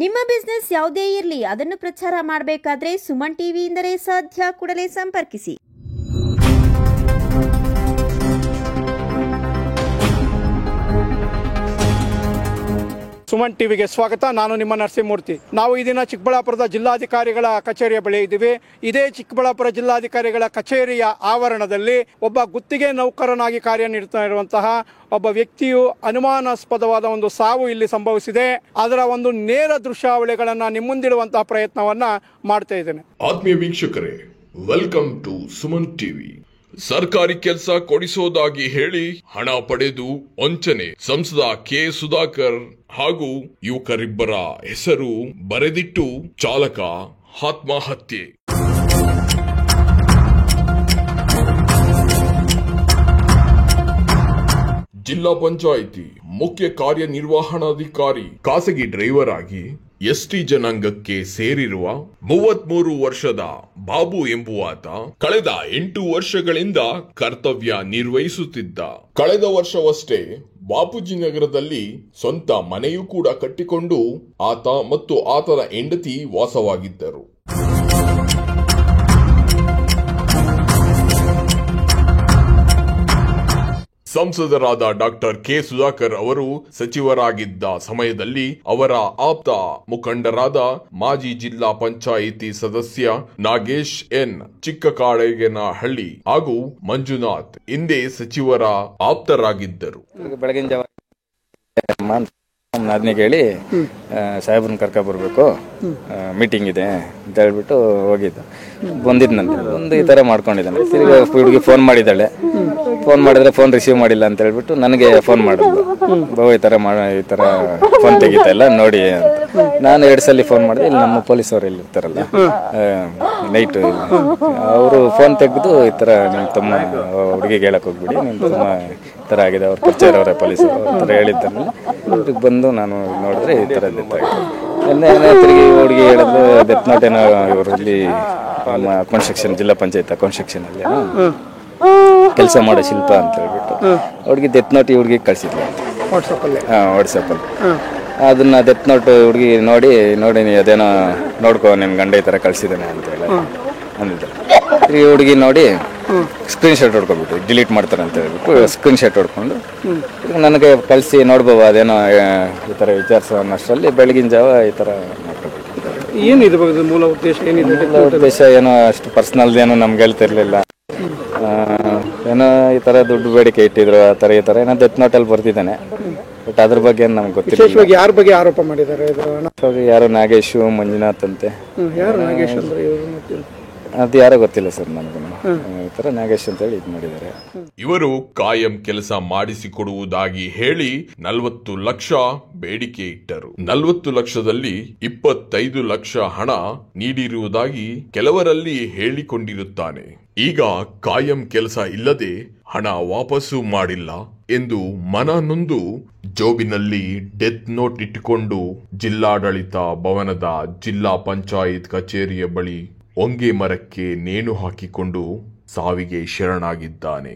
ನಿಮ್ಮ ಬಿಸ್ನೆಸ್ ಯಾವುದೇ ಇರಲಿ ಅದನ್ನು ಪ್ರಚಾರ ಮಾಡಬೇಕಾದ್ರೆ ಸುಮನ್ ಟಿವಿಯಿಂದಲೇ ಸಾಧ್ಯ. ಕೂಡಲೇ ಸಂಪರ್ಕಿಸಿ. ಸುಮನ್ ಟಿವಿಗೆ ಸ್ವಾಗತ. ನಾನು ನಿಮ್ಮ ನರಸಿಂಹಮೂರ್ತಿ. ನಾವು ಈ ದಿನ ಚಿಕ್ಕಬಳ್ಳಾಪುರದ ಜಿಲ್ಲಾಧಿಕಾರಿಗಳ ಕಚೇರಿಯ ಬಳಿ ಇದ್ದೀವಿ. ಇದೇ ಚಿಕ್ಕಬಳ್ಳಾಪುರ ಜಿಲ್ಲಾಧಿಕಾರಿಗಳ ಕಚೇರಿಯ ಆವರಣದಲ್ಲಿ ಒಬ್ಬ ಗುತ್ತಿಗೆ ನೌಕರನಾಗಿ ಕಾರ್ಯನಿರ್ವಹಿಸ್ತಾ ಇರುವಂತಹ ಒಬ್ಬ ವ್ಯಕ್ತಿಯು ಅನುಮಾನಾಸ್ಪದವಾದ ಒಂದು ಸಾವು ಇಲ್ಲಿ ಸಂಭವಿಸಿದೆ. ಅದರ ಒಂದು ನೇರ ದೃಶ್ಯಾವಳಿಗಳನ್ನ ನಿಮ್ಮುಂದಿಡುವಂತಹ ಪ್ರಯತ್ನವನ್ನ ಮಾಡ್ತಾ ಇದ್ದೇನೆ. ಆತ್ಮೀಯ ವೀಕ್ಷಕರೇ, ವೆಲ್ಕಮ್ ಟು ಸುಮನ್ ಟಿವಿ. ಸರ್ಕಾರಿ ಕೆಲಸ ಕೊಡಿಸೋದಾಗಿ ಹೇಳಿ ಹಣ ಪಡೆದು ವಂಚನೆ. ಸಂಸದ ಕೆ ಸುಧಾಕರ್ ಹಾಗೂ ಯುವಕರಿಬ್ಬರ ಹೆಸರು ಬರೆದಿಟ್ಟು ಚಾಲಕ ಆತ್ಮಹತ್ಯೆ. ಜಿಲ್ಲಾ ಪಂಚಾಯಿತಿ ಮುಖ್ಯ ಕಾರ್ಯನಿರ್ವಹಣಾಧಿಕಾರಿ ಖಾಸಗಿ ಡ್ರೈವರ್ ಆಗಿ ಎಸ್ಟಿ ಜನಾಂಗಕ್ಕೆ ಸೇರಿರುವ 33 ವರ್ಷದ ಬಾಬು ಎಂಬುವಾತ ಕಳೆದ 8 ವರ್ಷಗಳಿಂದ ಕರ್ತವ್ಯ ನಿರ್ವಹಿಸುತ್ತಿದ್ದ. ಕಳೆದ ವರ್ಷವಷ್ಟೇ ಬಾಪೂಜಿ ನಗರದಲ್ಲಿ ಸ್ವಂತ ಮನೆಯೂ ಕೂಡ ಕಟ್ಟಿಕೊಂಡು ಆತ ಮತ್ತು ಆತನ ಹೆಂಡತಿ ವಾಸವಾಗಿದ್ದರು. ಸಂಸದರಾದ ಡಾಕ್ಟರ್ ಕೆ ಸುಧಾಕರ್ ಅವರು ಸಚಿವರಾಗಿದ್ದ ಸಮಯದಲ್ಲಿ ಅವರ ಆಪ್ತ ಮುಖಂಡರಾದ ಮಾಜಿ ಜಿಲ್ಲಾ ಪಂಚಾಯಿತಿ ಸದಸ್ಯ ನಾಗೇಶ್ ಎನ್ ಚಿಕ್ಕಕಾಳೇಗನಹಳ್ಳಿ ಹಾಗೂ ಮಂಜುನಾಥ್ ಹಿಂದೆ ಸಚಿವರ ಆಪ್ತರಾಗಿದ್ದರು. ಬೆಳಗಿನ ಜಾವ ಅದನ್ನೇ ಕೇಳಿ ಸಾಹೇಬ್ರನ್ನ ಕರ್ಕ ಬರ್ಬೇಕು, ಮೀಟಿಂಗ್ ಇದೆ ಅಂತ ಹೇಳ್ಬಿಟ್ಟು ಹೋಗಿದ್ದು. ಬಂದಿದ್ನಂತೆ, ಒಂದು ಈ ತರ ಮಾಡ್ಕೊಂಡಿದ್ದಾನೆ. ತಿರ್ಗಿ ಹುಡುಗಿ ಫೋನ್ ಮಾಡಿದ್ದಾಳೆ. ಫೋನ್ ಮಾಡಿದ್ರೆ ಫೋನ್ ರಿಸೀವ್ ಮಾಡಿಲ್ಲ ಅಂತ ಹೇಳ್ಬಿಟ್ಟು ನನಗೆ ಫೋನ್ ಮಾಡಿದ್ಲು. ಬಾಬು ಈ ತರ ಫೋನ್ ತೆಗಿತಾ ಇಲ್ಲ ನೋಡಿ ಅಂತ. ನಾನು 2 ಸಲ ಫೋನ್ ಮಾಡಿದೆ. ಇಲ್ಲಿ ನಮ್ಮ ಪೊಲೀಸ್ ಅವರು ಇಲ್ಲಿ ಇರ್ತಾರಲ್ಲ ನೈಟ್, ಅವರು ಫೋನ್ ತೆಗೆದು ಈ ತರ ನಿಮ್ಮ ತಮ್ಮ ಹುಡುಗಿಗೆ ಹೇಳಕ್ ಹೋಗ್ಬಿಡಿ, ನಿಮ್ಮ ತಮ್ಮ ಈ ತರ ಆಗಿದೆ, ಅವ್ರ ಪರಿಚಯ ಅವರೇ ಪೊಲೀಸರು ಈ ತರ ಹೇಳಿದ್ದಾರಲ್ಲ. ಇವ್ರಿಗೆ ಬಂದು ನಾನು ನೋಡಿದ್ರೆ ಈ ತರ ತಿರುಗಿ ಹುಡುಗಿ ಹೇಳಿದ್ರು ಡೆತ್ ನೋಟ್ ಏನೋ ಇವರು ಇಲ್ಲಿ ಅಕೌಂಟ್ ಸೆಕ್ಷನ್, ಜಿಲ್ಲಾ ಪಂಚಾಯತ್ ಅಕೌಂಟ್ ಸೆಕ್ಷನ್ ಅಲ್ಲಿ ಕೆಲಸ ಮಾಡೋ ಶಿಲ್ಪ ಅಂತ ಹೇಳ್ಬಿಟ್ಟು ಹುಡುಗಿ ಡೆತ್ ನೋಟ್ ಹುಡುಗಿ ಕಳ್ಸಿದ್ಲು ವಾಟ್ಸಪ್ಪಲ್ಲಿ. ಅದನ್ನ ಡೆತ್ ನೋಟ್ ಹುಡುಗಿ ನೋಡಿ ನೀ ಅದೇನೋ ನೋಡ್ಕೊ, ನಿನ್ ಗಂಡ ಈ ತರ ಕಳ್ಸಿದ್ದಾನೆ ಅಂತ ಹೇಳಿ ಅಂದಿದ್ದೆ. ಈ ಹುಡುಗಿ ನೋಡಿ ಸ್ಕ್ರೀನ್ ಶಾಟ್ ಹೊಡ್ಕೊಬಿಟ್ಟು ಡಿಲೀಟ್ ಮಾಡ್ತಾರೆ ಅಂತ ಹೇಳ್ಬಿಟ್ಟು ಸ್ಕ್ರೀನ್ ಶಾಟ್ ಹೊಡ್ಕೊಂಡು ನನಗೆ ಕಳಿಸಿ ನೋಡ್ಬೋವ ಅದೇನೋ ಈ ತರ ವಿಚಾರಿಸೋ ಅನ್ನಷ್ಟರಲ್ಲಿ ಬೆಳಗಿನ ಜಾವ ಈ ತರ ಮಾಡ್ಕೊಬಿಟ್ಟು. ಮೂಲ ಉದ್ದೇಶ ಏನೋ ಅಷ್ಟು ಪರ್ಸನಲ್ ಏನೋ ನಮ್ಗೆ ಹೇಳ್ತಿರ್ಲಿಲ್ಲ. ಏನೋ ಈ ತರ ದುಡ್ಡು ಬೇಡಿಕೆ ಇಟ್ಟಿದ್ರು, ಆ ತರ ಈ ತರ ಏನೋ ಡೆತ್ ನೋಟಲ್ಲಿ ಬರ್ತಿದ್ದಾನೆ. ಬಟ್ ಅದ್ರ ಬಗ್ಗೆ ನಮ್ಗೆ ಗೊತ್ತಿಲ್ಲ. ಯಾರ ಬಗ್ಗೆ ಆರೋಪ ಮಾಡಿದ್ದಾರೆ? ಯಾರೋ ನಾಗೇಶ್, ಮಂಜುನಾಥ್ ಅಂತೆ. ಅದು ಯಾರೋ ಗೊತ್ತಿಲ್ಲ ಸರ್ ನನಗೂ. ಈ ತರ ನಾಗೇಶ್ ಅಂತ ಹೇಳಿ ಇದು ಮಾಡಿದ್ದಾರೆ. ಇವರು ಕಾಯಂ ಕೆಲಸ ಮಾಡಿಸಿಕೊಡುವುದಾಗಿ ಹೇಳಿ 40 ಲಕ್ಷ ಬೇಡಿಕೆ ಇಟ್ಟರು. 40 ಲಕ್ಷದಲ್ಲಿ 25 ಲಕ್ಷ ಹಣ ನೀಡಿರುವುದಾಗಿ ಕೆಲವರಲ್ಲಿ ಹೇಳಿಕೊಂಡಿರುತ್ತಾನೆ. ಈಗ ಕಾಯಂ ಕೆಲಸ ಇಲ್ಲದೆ ಹಣ ವಾಪಸ್ಸು ಮಾಡಿಲ್ಲ ಎಂದು ಮನನೊಂದು ಜೋಬಿನಲ್ಲಿ ಡೆತ್ ನೋಟ್ ಇಟ್ಟುಕೊಂಡು ಜಿಲ್ಲಾಡಳಿತ ಭವನದ ಜಿಲ್ಲಾ ಪಂಚಾಯತ್ ಕಚೇರಿಯ ಬಳಿ ಹೊಂಗೆ ಮರಕ್ಕೆ ನೇಣು ಹಾಕಿಕೊಂಡು ಸಾವಿಗೆ ಶರಣಾಗಿದ್ದಾನೆ.